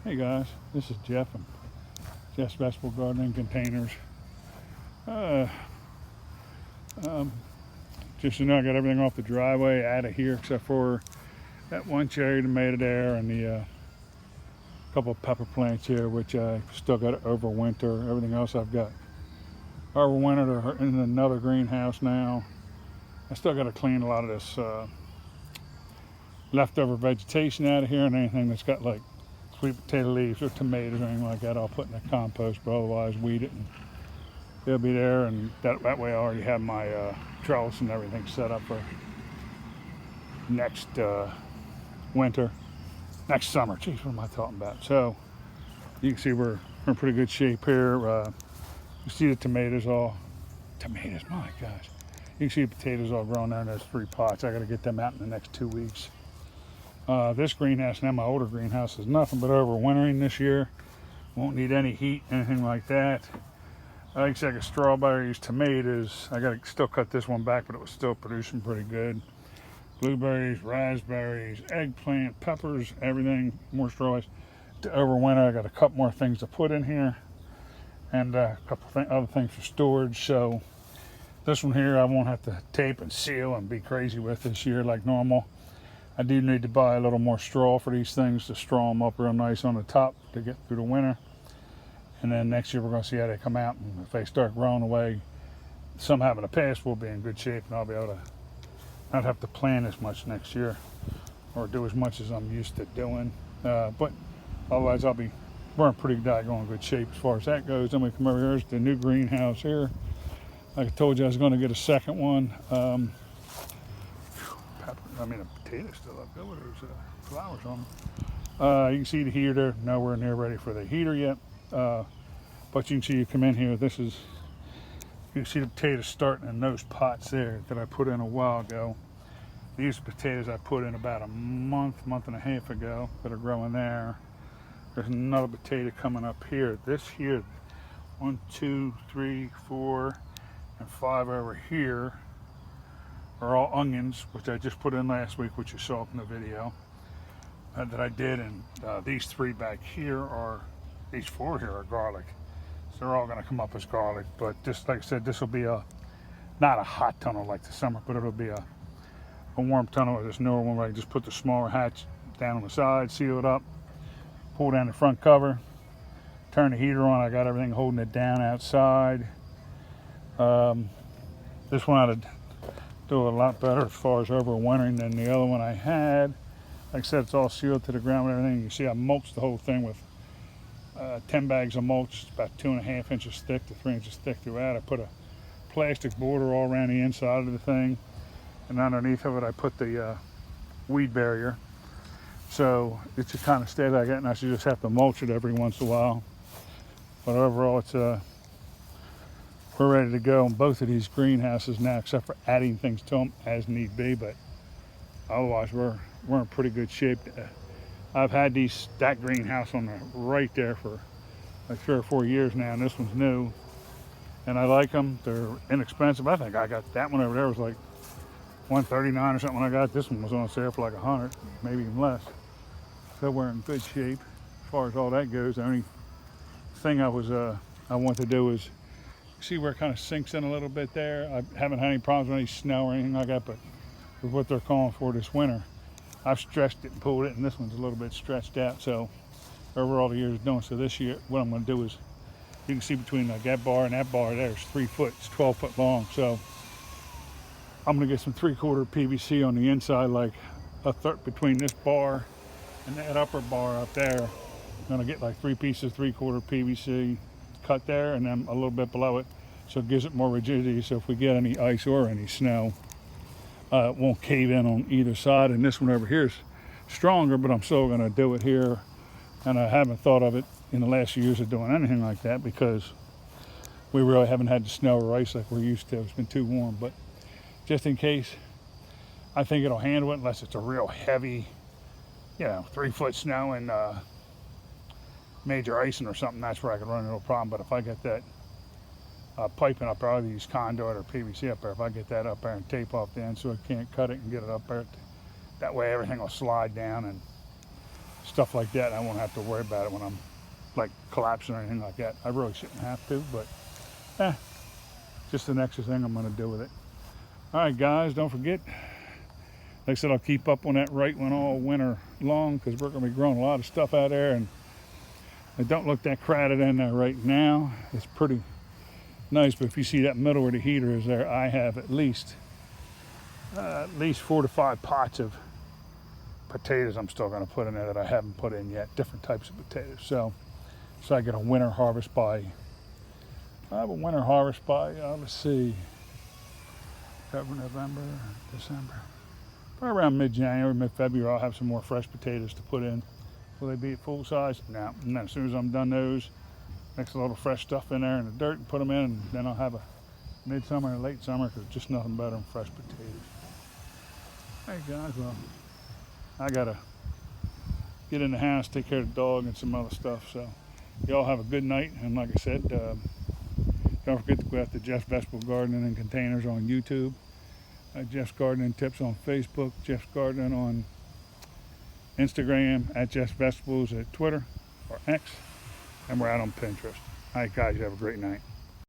Hey guys, this is Jeff from Jeff's Vegetable Gardening Containers. Uh, just so you know, I got everything off the driveway out of here except for that one cherry tomato there and the couple of pepper plants here, which I still got to overwinter. Everything else I've got overwintered in another greenhouse now. I still got to clean a lot of this leftover vegetation out of here, and anything that's got like sweet potato leaves or tomatoes or anything like that, I'll put in the compost, but otherwise weed it and they'll be there. And that way I already have my trellis and everything set up for next winter, next summer. Jeez, what am I talking about? So you can see we're in pretty good shape here. You see the tomatoes, my gosh. You can see the potatoes all growing there in those 3 pots. I got to get them out in the next 2 weeks. This greenhouse, now my older greenhouse, is nothing but overwintering this year. Won't need any heat, anything like that. Like I said, strawberries, tomatoes. I got to still cut this one back, but it was still producing pretty good. Blueberries, raspberries, eggplant, peppers, everything, more strawberries. To overwinter, I got a couple more things to put in here, and a couple other things for storage. So this one here, I won't have to tape and seal and be crazy with this year like normal. I do need to buy a little more straw for these things to straw them up real nice on the top to get through the winter. And then next year we're going to see how they come out, and if they start growing away, some have in the past, we'll be in good shape, and I'll be able to not have to plan as much next year or do as much as I'm used to doing. But otherwise we're in pretty daggone good shape as far as that goes. Then we come over here, here's the new greenhouse here. Like I told you, I was going to get a second one. The potatoes still up good with those flowers on them. You can see the heater. Nowhere near ready for the heater yet. But you can see, you come in here, you can see the potatoes starting in those pots there that I put in a while ago. These potatoes I put in about a month and a half ago that are growing there. There's another potato coming up here. This here, 1, 2, 3, 4, and 5 over here are all onions, which I just put in last week, which you saw in the video that I did. And these 3 back here these 4 here are garlic. So they're all going to come up as garlic. But just like I said, this will be not a hot tunnel like the summer, but it'll be a warm tunnel or this newer one where I just put the smaller hatch down on the side, seal it up, pull down the front cover, turn the heater on. I got everything holding it down outside. This one ought to do a lot better as far as overwintering than the other one I had. Like I said, it's all sealed to the ground and everything. You see I mulched the whole thing with 10 bags of mulch, about 2.5 inches thick to 3 inches thick throughout. I put a plastic border all around the inside of the thing, and underneath of it I put the weed barrier. So it should kind of stay like that, and I should just have to mulch it every once in a while. But overall, it's we're ready to go on both of these greenhouses now, except for adding things to them as need be. But otherwise, we're in pretty good shape. I've had that greenhouse on the right there for like 3 or 4 years now, and this one's new. And I like them. They're inexpensive. I think I got that one over there was like $139 or something. When I got this one was on sale for like $100, maybe even less. So we're in good shape as far as all that goes. The only thing I want to do is see where it kind of sinks in a little bit there. I haven't had any problems with any snow or anything like that, but with what they're calling for this winter, I've stretched it and pulled it, and this one's a little bit stretched out. So over all the years doing, so this year what I'm going to do is, you can see between that bar and that bar there's 3 foot, it's 12 foot long. So I'm going to get some 3/4 PVC on the inside, like a third between this bar and that upper bar up there. I'm going to get like 3 pieces 3/4 PVC cut there, and then a little bit below it, so it gives it more rigidity. So if we get any ice or any snow, it won't cave in on either side. And this one over here is stronger, but I'm still going to do it here. And I haven't thought of it in the last few years of doing anything like that because we really haven't had the snow or ice like we're used to. It's been too warm. But just in case, I think it'll handle it unless it's a real heavy, 3 foot snow and major icing or something. That's where I could run into a problem. But if I get that piping up there, I use conduit or PVC up there. If I get that up there and tape off the end so it can't cut it and get it up there, that way everything will slide down and stay stuff like that. I won't have to worry about it when I'm like collapsing or anything like that. I really shouldn't have to, but just an extra thing I'm going to do with it. All right, guys, don't forget. Like I said, I'll keep up on that right one all winter long because we're going to be growing a lot of stuff out there, and it don't look that crowded in there right now. It's pretty nice, but if you see that middle where the heater is there, I have at least 4 to 5 pots of potatoes I'm still going to put in there that I haven't put in yet, different types of potatoes. So I get a winter harvest by, let's see, November, December. Probably around mid-January, mid-February, I'll have some more fresh potatoes to put in. Will they be at full size? No. And then as soon as I'm done those, mix a little fresh stuff in there in the dirt and put them in, and then I'll have a midsummer and late summer because just nothing better than fresh potatoes. Hey guys, well, I gotta get in the house, take care of the dog and some other stuff. So y'all have a good night, and like I said, don't forget to go after Jeff's Vegetable Gardening and Containers on YouTube, Jeff's Gardening Tips on Facebook, Jeff's Gardening on Instagram, at Jeff's Vegetables at Twitter or X, and we're out on Pinterest. All right, guys, you have a great night.